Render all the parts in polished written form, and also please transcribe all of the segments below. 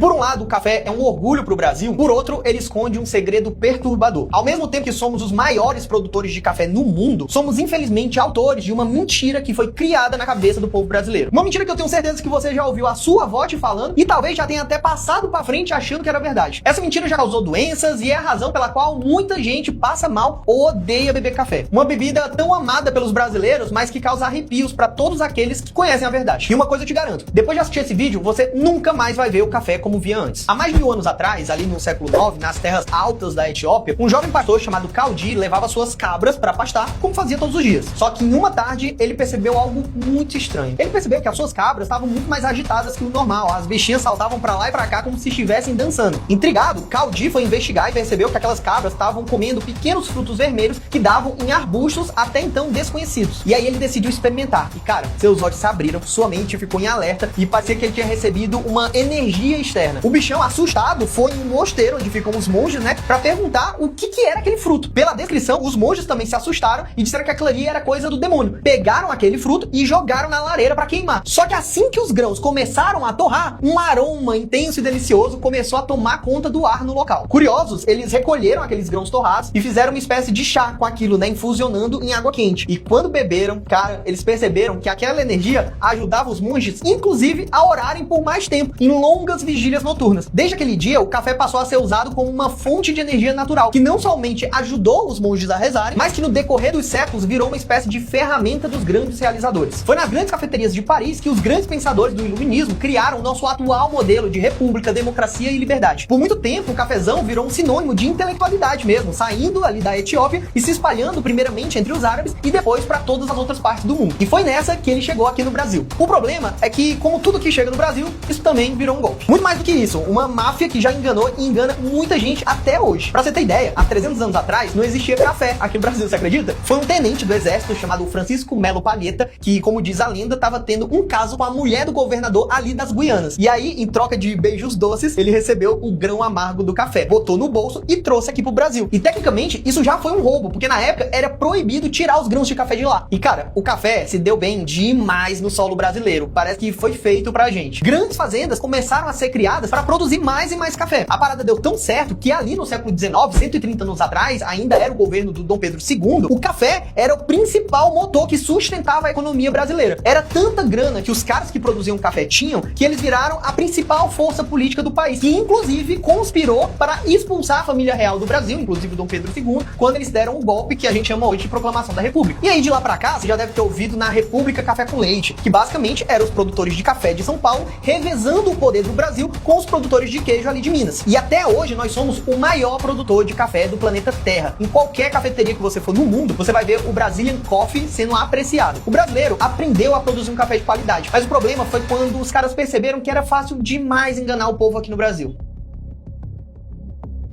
por um lado o café é um orgulho para o Brasil, por outro ele esconde um segredo perturbador. Ao mesmo tempo que somos os maiores produtores de café no mundo, somos infelizmente autores de uma mentira que foi criada na cabeça do povo brasileiro. Uma mentira que eu tenho certeza que você já ouviu a sua avó te falando e talvez já tenha até passado para frente achando que era verdade. Essa mentira já causou doenças e é a razão pela qual muita gente passa mal ou odeia beber café. Uma bebida tão amada pelos brasileiros, mas que causa arrepios para todos aqueles que conhecem a verdade. E uma coisa eu te garanto, depois de assistir esse vídeo, você nunca mais vai ver o café como via antes. Há mais de 1000 anos atrás, ali no século IX, nas terras altas da Etiópia, um jovem pastor chamado Kaldi levava suas cabras para pastar, como fazia todos os dias. Só que em uma tarde, ele percebeu algo muito estranho. Ele percebeu que as suas cabras estavam muito mais agitadas que o normal. As bichinhas saltavam para lá e para cá como se estivessem dançando. Intrigado, Kaldi foi investigar e percebeu que aquelas cabras estavam comendo pequenos frutos vermelhos que davam em arbustos até então desconhecidos. E aí ele decidiu experimentar. E cara, seus olhos se abriram, sua mente ficou em alerta e parecia que ele tinha recebido uma energia externa. O bichão, assustado, foi em um mosteiro onde ficam os monges, né, pra perguntar o que era aquele fruto. Pela descrição, os monges também se assustaram e disseram que aquilo ali era coisa do demônio. Pegaram aquele fruto e jogaram na lareira pra queimar. Só que assim que os grãos começaram a torrar, um aroma intenso e delicioso começou a tomar conta do ar no local. Curiosos, eles recolheram aqueles grãos torrados e fizeram uma espécie de chá com aquilo, né, infusionando em água quente. E quando beberam, cara, eles perceberam que aquela energia ajudava os monges, inclusive, a orarem por mais tempo, em longas vigílias noturnas. Desde aquele dia, o café passou a ser usado como uma fonte de energia natural, que não somente ajudou os monges a rezarem, mas que no decorrer dos séculos virou uma espécie de ferramenta dos grandes realizadores. Foi nas grandes cafeterias de Paris que os grandes pensadores do iluminismo criaram o nosso atual modelo de república, democracia e liberdade. Por muito tempo, o cafezão virou um sinônimo de intelectualidade mesmo, saindo ali da Etiópia e se espalhando primeiramente entre os árabes e depois para todas as outras partes do mundo. E foi nessa que ele chegou aqui no Brasil. O problema é que, como tudo que chega no Brasil, isso também virou um golpe. Muito mais do que isso, uma máfia que já enganou e engana muita gente até hoje. Pra você ter ideia, há 300 anos atrás não existia café aqui no Brasil, você acredita? Foi um tenente do exército chamado Francisco Melo Palheta que, como diz a lenda, estava tendo um caso com a mulher do governador ali das Guianas. E aí, em troca de beijos doces, ele recebeu o grão amargo do café, botou no bolso e trouxe aqui pro Brasil. E tecnicamente, isso já foi um roubo, porque na época era proibido tirar os grãos de café de lá. E cara, o café se deu bem demais no solo brasileiro. Parece que foi feito pra gente. Grandes fazendas começaram a ser criadas para produzir mais e mais café. A parada deu tão certo que ali no século XIX, 130 anos atrás, ainda era o governo do Dom Pedro II, o café era o principal motor que sustentava a economia brasileira. Era tanta grana que os caras que produziam café tinham, que eles viraram a principal força política do país, que inclusive conspirou para expulsar a família real do Brasil, inclusive o Dom Pedro II, quando eles deram o golpe que a gente chama hoje de Proclamação da República. E aí de lá pra cá, você já deve ter ouvido na República Café com Leite, que basicamente eram os produtores de café de São Paulo revezando o poder do Brasil com os produtores de queijo ali de Minas. E até hoje nós somos o maior produtor de café do planeta Terra. Em qualquer cafeteria que você for no mundo, você vai ver o Brazilian Coffee sendo apreciado. O brasileiro aprendeu a produzir um café de qualidade, mas o problema foi quando os caras perceberam que era fácil demais enganar o povo aqui no Brasil.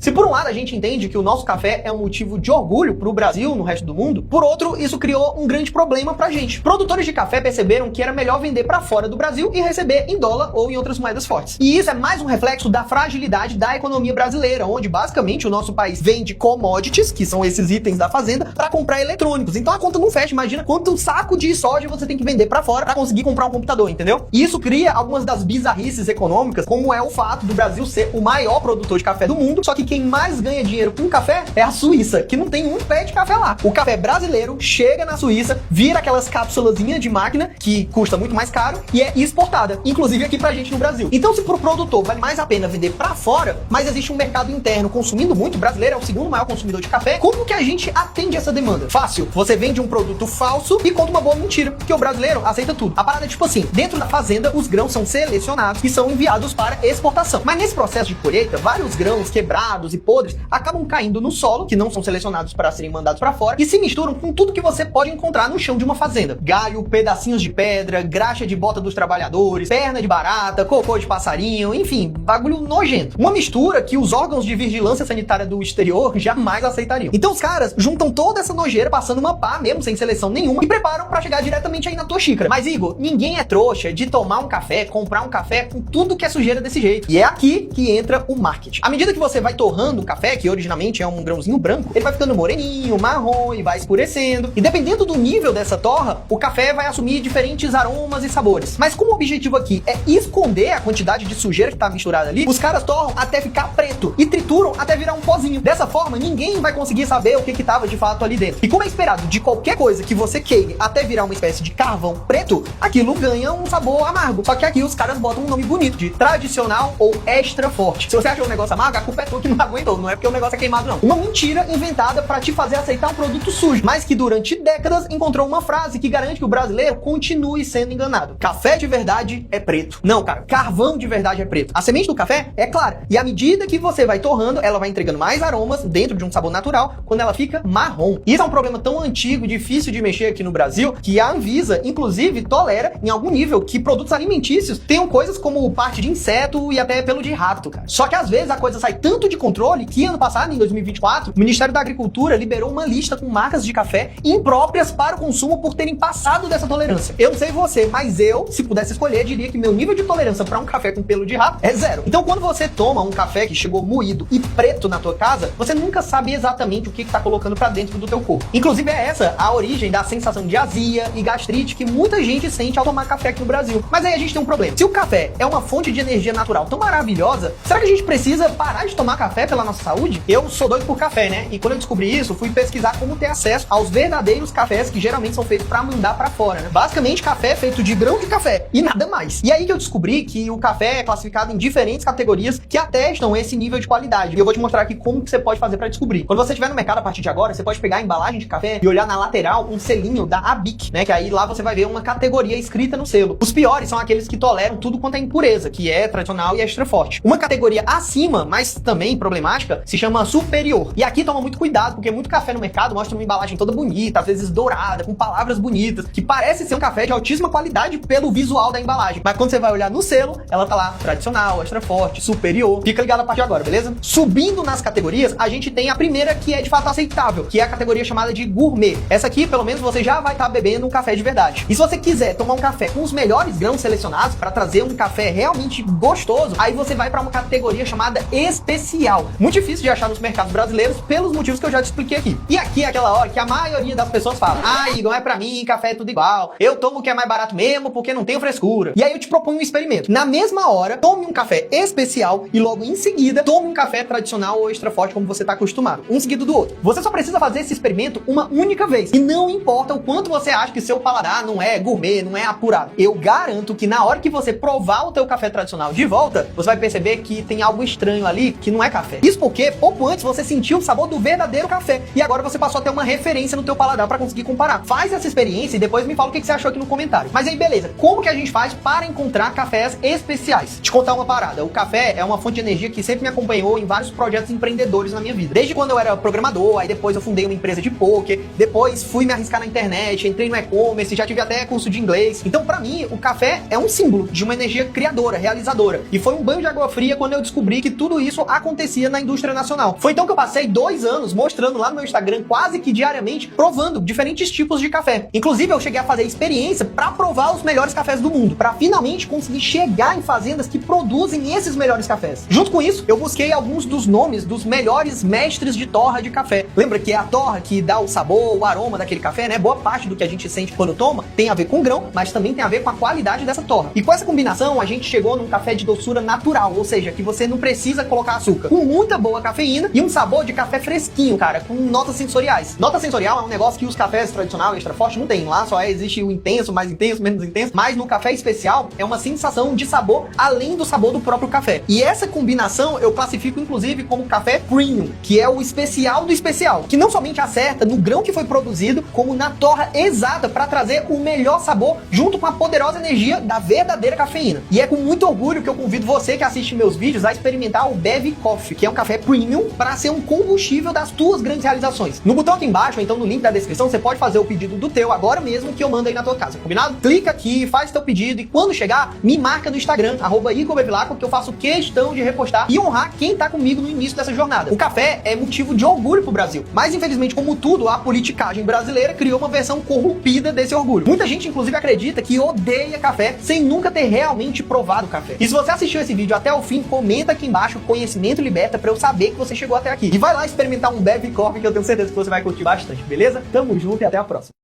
Se por um lado a gente entende que o nosso café é um motivo de orgulho pro Brasil no resto do mundo, por outro, isso criou um grande problema pra gente. Produtores de café perceberam que era melhor vender pra fora do Brasil e receber em dólar ou em outras moedas fortes. E isso é mais um reflexo da fragilidade da economia brasileira, onde basicamente o nosso país vende commodities, que são esses itens da fazenda, pra comprar eletrônicos. Então a conta não fecha, imagina quanto saco de soja você tem que vender pra fora pra conseguir comprar um computador, entendeu? E isso cria algumas das bizarrices econômicas, como é o fato do Brasil ser o maior produtor de café do mundo, só que quem mais ganha dinheiro com café é a Suíça, que não tem um pé de café lá. O café brasileiro chega na Suíça, vira aquelas cápsulazinhas de máquina, que custa muito mais caro, e é exportada, inclusive aqui pra gente no Brasil. Então se pro produtor vale mais a pena vender pra fora, mas existe um mercado interno consumindo muito, o brasileiro é o segundo maior consumidor de café, como que a gente atende essa demanda? Fácil, você vende um produto falso e conta uma boa mentira, porque o brasileiro aceita tudo. A parada é tipo assim, dentro da fazenda, os grãos são selecionados e são enviados para exportação. Mas nesse processo de colheita, vários grãos quebrados e podres acabam caindo no solo, que não são selecionados para serem mandados para fora, e se misturam com tudo que você pode encontrar no chão de uma fazenda. Galho, pedacinhos de pedra, graxa de bota dos trabalhadores, perna de barata, cocô de passarinho, enfim, bagulho nojento. Uma mistura que os órgãos de vigilância sanitária do exterior jamais aceitariam. Então os caras juntam toda essa nojeira, passando uma pá mesmo, sem seleção nenhuma, e preparam para chegar diretamente aí na tua xícara. Mas Igor, ninguém é trouxa de tomar um café, comprar um café com tudo que é sujeira desse jeito. E é aqui que entra o marketing. À medida que você vai torrando torrando o café, que originalmente é um grãozinho branco, ele vai ficando moreninho, marrom e vai escurecendo. E dependendo do nível dessa torra, o café vai assumir diferentes aromas e sabores. Mas como o objetivo aqui é esconder a quantidade de sujeira que tá misturada ali, os caras torram até ficar preto e trituram até virar um pozinho. Dessa forma, ninguém vai conseguir saber o que tava de fato ali dentro. E como é esperado de qualquer coisa que você queime até virar uma espécie de carvão preto, aquilo ganha um sabor amargo. Só que aqui os caras botam um nome bonito de tradicional ou extra forte. Se você achou um negócio amargo, a culpa é tua que não aguentou, não é porque o negócio é queimado não. Uma mentira inventada pra te fazer aceitar um produto sujo, mas que durante décadas encontrou uma frase que garante que o brasileiro continue sendo enganado. Café de verdade é preto. Não, cara, carvão de verdade é preto. A semente do café é clara, e à medida que você vai torrando, ela vai entregando mais aromas dentro de um sabor natural quando ela fica marrom. Isso é um problema tão antigo, difícil de mexer aqui no Brasil, que a Anvisa, inclusive, tolera em algum nível que produtos alimentícios tenham coisas como parte de inseto e até pelo de rato, cara. Só que às vezes a coisa sai tanto de controle que ano passado, em 2024, o Ministério da Agricultura liberou uma lista com marcas de café impróprias para o consumo por terem passado dessa tolerância. Eu não sei você, mas eu, se pudesse escolher, diria que meu nível de tolerância para um café com pelo de rato é zero. Então quando você toma um café que chegou moído e preto na tua casa, você nunca sabe exatamente o que tá colocando pra dentro do teu corpo. Inclusive é essa a origem da sensação de azia e gastrite que muita gente sente ao tomar café aqui no Brasil. Mas aí a gente tem um problema. Se o café é uma fonte de energia natural tão maravilhosa, será que a gente precisa parar de tomar café pela nossa saúde? Eu sou doido por café, né? E quando eu descobri isso, fui pesquisar como ter acesso aos verdadeiros cafés que geralmente são feitos pra mandar pra fora, né? Basicamente café feito de grão de café e nada mais. E aí que eu descobri que o café é classificado em diferentes categorias que atestam esse nível de qualidade. E eu vou te mostrar aqui como que você pode fazer pra descobrir. Quando você estiver no mercado a partir de agora, você pode pegar a embalagem de café e olhar na lateral um selinho da ABIC, né? Que aí lá você vai ver uma categoria escrita no selo. Os piores são aqueles que toleram tudo quanto é impureza, que é tradicional e extra forte. Uma categoria acima, mas também problemática, se chama superior. E aqui toma muito cuidado, porque muito café no mercado mostra uma embalagem toda bonita, às vezes dourada, com palavras bonitas, que parece ser um café de altíssima qualidade pelo visual da embalagem. Mas quando você vai olhar no selo, ela tá lá, tradicional, extra forte, superior. Fica ligado a partir de agora, beleza? Subindo nas categorias, a gente tem a primeira que é de fato aceitável, que é a categoria chamada de gourmet. Essa aqui, pelo menos, você já vai estar bebendo um café de verdade. E se você quiser tomar um café com os melhores grãos selecionados para trazer um café realmente gostoso, aí você vai para uma categoria chamada especial. Muito difícil de achar nos mercados brasileiros pelos motivos que eu já te expliquei aqui. E aqui é aquela hora que a maioria das pessoas fala: ah, Igor, é pra mim, café é tudo igual. Eu tomo o que é mais barato mesmo porque não tenho frescura. E aí eu te proponho um experimento. Na mesma hora, tome um café especial e logo em seguida, tome um café tradicional ou extra forte como você tá acostumado. Um seguido do outro. Você só precisa fazer esse experimento uma única vez. E não importa o quanto você acha que seu paladar não é gourmet, não é apurado. Eu garanto que na hora que você provar o teu café tradicional de volta, você vai perceber que tem algo estranho ali que não é café. Isso porque pouco antes você sentiu o sabor do verdadeiro café e agora você passou a ter uma referência no teu paladar para conseguir comparar. Faz essa experiência e depois me fala o que você achou aqui no comentário. Mas aí beleza, como que a gente faz para encontrar cafés especiais? Te contar uma parada. O café é uma fonte de energia que sempre me acompanhou em vários projetos empreendedores na minha vida. Desde quando eu era programador, aí depois eu fundei uma empresa de poker, depois fui me arriscar na internet, entrei no e-commerce, já tive até curso de inglês. Então pra mim, o café é um símbolo de uma energia criadora, realizadora. E foi um banho de água fria quando eu descobri que tudo isso acontecia na indústria nacional. Foi então que eu passei 2 anos mostrando lá no meu Instagram, quase que diariamente, provando diferentes tipos de café. Inclusive eu cheguei a fazer experiência pra provar os melhores cafés do mundo, pra finalmente conseguir chegar em fazendas que produzem esses melhores cafés. Junto com isso, eu busquei alguns dos nomes dos melhores mestres de torra de café. Lembra que é a torra que dá o sabor, o aroma daquele café, né? Boa parte do que a gente sente quando toma tem a ver com o grão, mas também tem a ver com a qualidade dessa torra. E com essa combinação, a gente chegou num café de doçura natural, ou seja, que você não precisa colocar açúcar, com muita boa cafeína e um sabor de café fresquinho, cara, com notas sensoriais. Nota sensorial é um negócio que os cafés tradicional e extra forte não tem. Lá só existe o intenso, mais intenso, menos intenso, mas no café especial é uma sensação de sabor além do sabor do próprio café. E essa combinação eu classifico inclusive como café premium, que é o especial do especial, que não somente acerta no grão que foi produzido, como na torra exata para trazer o melhor sabor junto com a poderosa energia da verdadeira cafeína. E é com muito orgulho que eu convido você que assiste meus vídeos a experimentar o Bev Coffee, que é um café premium para ser um combustível das tuas grandes realizações. No botão aqui embaixo, ou então no link da descrição, você pode fazer o pedido do teu agora mesmo que eu mando aí na tua casa, combinado? Clica aqui, faz teu pedido e quando chegar, me marca no Instagram, @IgorBevilacqua, que eu faço questão de repostar e honrar quem tá comigo no início dessa jornada. O café é motivo de orgulho pro Brasil, mas infelizmente, como tudo, a politicagem brasileira criou uma versão corrompida desse orgulho. Muita gente, inclusive, acredita que odeia café sem nunca ter realmente provado café. E se você assistiu esse vídeo até o fim, comenta aqui embaixo, conhecimento liberta, aberta pra eu saber que você chegou até aqui. E vai lá experimentar um Bevcorp que eu tenho certeza que você vai curtir bastante, beleza? Tamo junto e até a próxima.